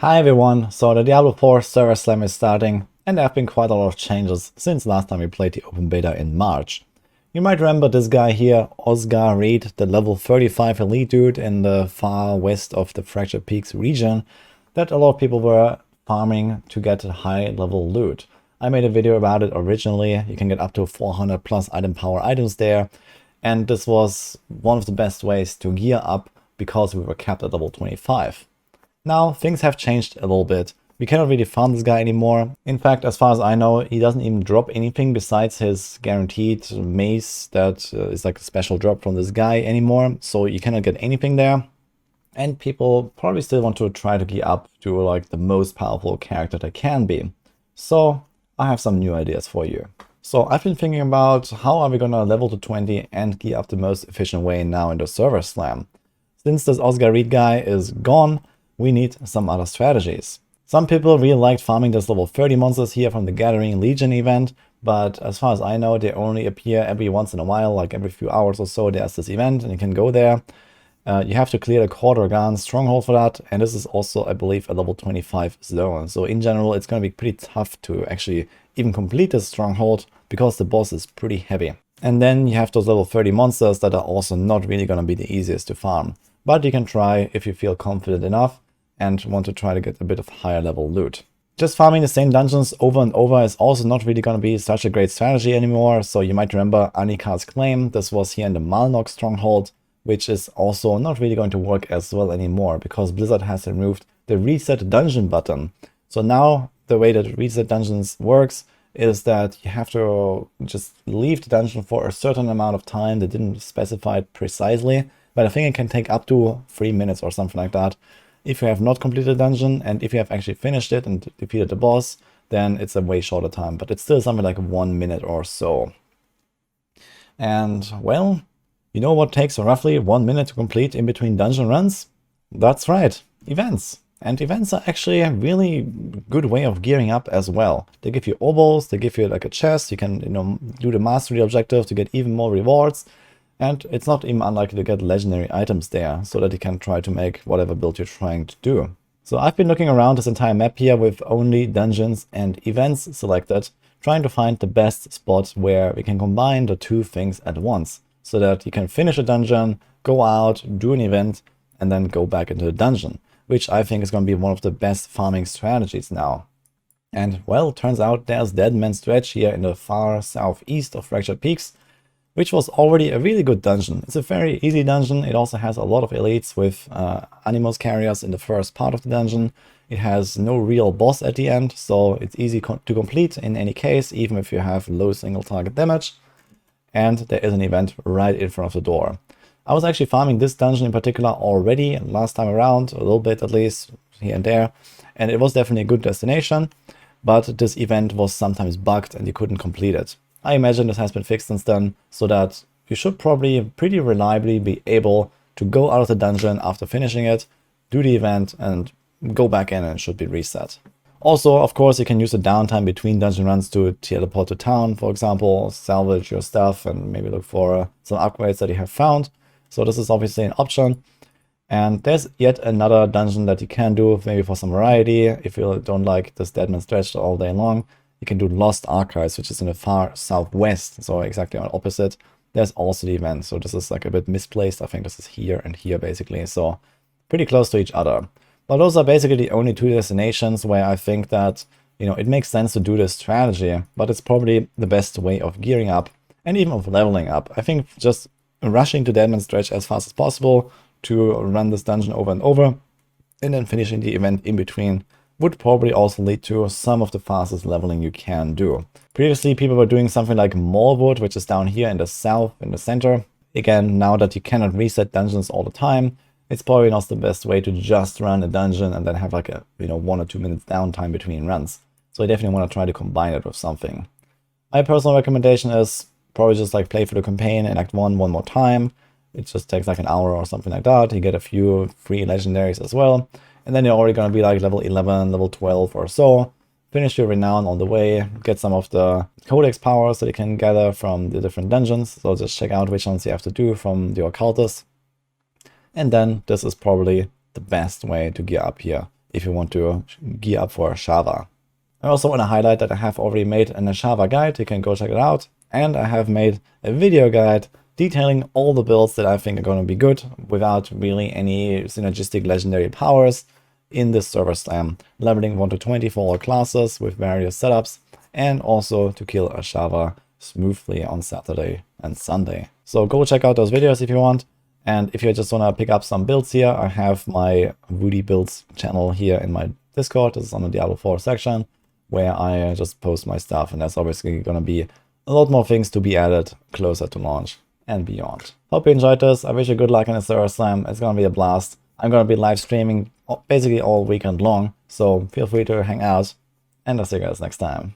Hi everyone, so the Diablo 4 server slam is starting, and there have been quite a lot of changes since last time we played the open beta in March. You might remember this guy here, Oscar Reed, the level 35 elite dude in the far west of the Fractured Peaks region, that a lot of people were farming to get high level loot. I made a video about it originally. You can get up to 400 plus item power items there, and this was one of the best ways to gear up because we were capped at level 25. Now, things have changed a little bit. We cannot really farm this guy anymore. In fact, as far as I know, he doesn't even drop anything besides his guaranteed mace that is like a special drop from this guy anymore. So you cannot get anything there. And people probably still want to try to gear up to like the most powerful character they can be. So I have some new ideas for you. So I've been thinking about how are we gonna level to 20 and gear up the most efficient way now in the server slam. Since this Oscar Reed guy is gone, we need some other strategies. Some people really liked farming this level 30 monsters here from the Gathering Legion event, but as far as I know, they only appear every once in a while, like every few hours or so there's this event and you can go there. You have to clear the Quarter stronghold for that, and this is also, I believe, a level 25 zone. So in general, it's going to be pretty tough to actually even complete this stronghold because the boss is pretty heavy. And then you have those level 30 monsters that are also not really going to be the easiest to farm. But you can try if you feel confident enough and want to try to get a bit of higher level loot. Just farming the same dungeons over and over is also not really going to be such a great strategy anymore. So you might remember Anika's claim. This was here in the Malnock stronghold, which is also not really going to work as well anymore because Blizzard has removed the reset dungeon button. So now the way that reset dungeons works is that you have to just leave the dungeon for a certain amount of time. They didn't specify it precisely, but I think it can take up to 3 minutes or something like that. If you have not completed the dungeon, and if you have actually finished it and defeated the boss, then it's a way shorter time, but it's still something like 1 minute or so. And, well, you know what takes roughly 1 minute to complete in between dungeon runs? That's right, events. And events are actually a really good way of gearing up as well. They give you oboes, they give you like a chest, you can do the mastery objective to get even more rewards. And it's not even unlikely to get legendary items there, so that you can try to make whatever build you're trying to do. So I've been looking around this entire map here with only dungeons and events selected, trying to find the best spot where we can combine the two things at once, so that you can finish a dungeon, go out, do an event, and then go back into the dungeon, which I think is going to be one of the best farming strategies now. And well, turns out there's Dead Man's Stretch here in the far southeast of Fractured Peaks, which was already a really good dungeon. It's a very easy dungeon. It also has a lot of elites with animals carriers in the first part of the dungeon. It has no real boss at the end, so it's easy to complete in any case, even if you have low single target damage. And there is an event right in front of the door. I was actually farming this dungeon in particular already last time around, a little bit at least, here and there, and it was definitely a good destination, but this event was sometimes bugged and you couldn't complete it. I imagine this has been fixed since then, so that you should probably pretty reliably be able to go out of the dungeon after finishing it, do the event, and go back in and it should be reset. Also, of course, you can use the downtime between dungeon runs to teleport to town, for example, salvage your stuff and maybe look for some upgrades that you have found. So this is obviously an option. And there's yet another dungeon that you can do, maybe for some variety. If you don't like this Dead Man's Stretch all day long, you can do Lost Archives, which is in the far southwest, so exactly on opposite. There's also the event, so this is like a bit misplaced. I think this is here and here basically, so pretty close to each other. But those are basically the only two destinations where I think that, it makes sense to do this strategy, but it's probably the best way of gearing up and even of leveling up. I think just rushing to Dead Man's Stretch as fast as possible to run this dungeon over and over, and then finishing the event in between would probably also lead to some of the fastest leveling you can do. Previously, people were doing something like Moorwood, which is down here in the south, in the center. Again, now that you cannot reset dungeons all the time, it's probably not the best way to just run a dungeon and then have like a 1 or 2 minutes downtime between runs. So I definitely want to try to combine it with something. My personal recommendation is probably just like play through the campaign in Act 1 one more time. It just takes like an hour or something like that. You get a few free legendaries as well. And then you're already going to be like level 11, level 12 or so. Finish your renown on the way, get some of the codex powers that you can gather from the different dungeons. So just check out which ones you have to do from the occultist. And then this is probably the best way to gear up here if you want to gear up for Ashava. I also want to highlight that I have already made an Ashava guide, you can go check it out, and I have made a video guide detailing all the builds that I think are going to be good without really any synergistic legendary powers in this server slam, leveling 1 to 20 for all classes with various setups, and also to kill Ashava smoothly on Saturday and Sunday. So go check out those videos if you want. And if you just want to pick up some builds here, I have my Woody Builds channel here in my Discord. This is on the Diablo 4 section, where I just post my stuff. And there's obviously going to be a lot more things to be added closer to launch and beyond. Hope you enjoyed this. I wish you good luck in the server slam. It's going to be a blast. I'm going to be live streaming basically all weekend long. So feel free to hang out. And I'll see you guys next time.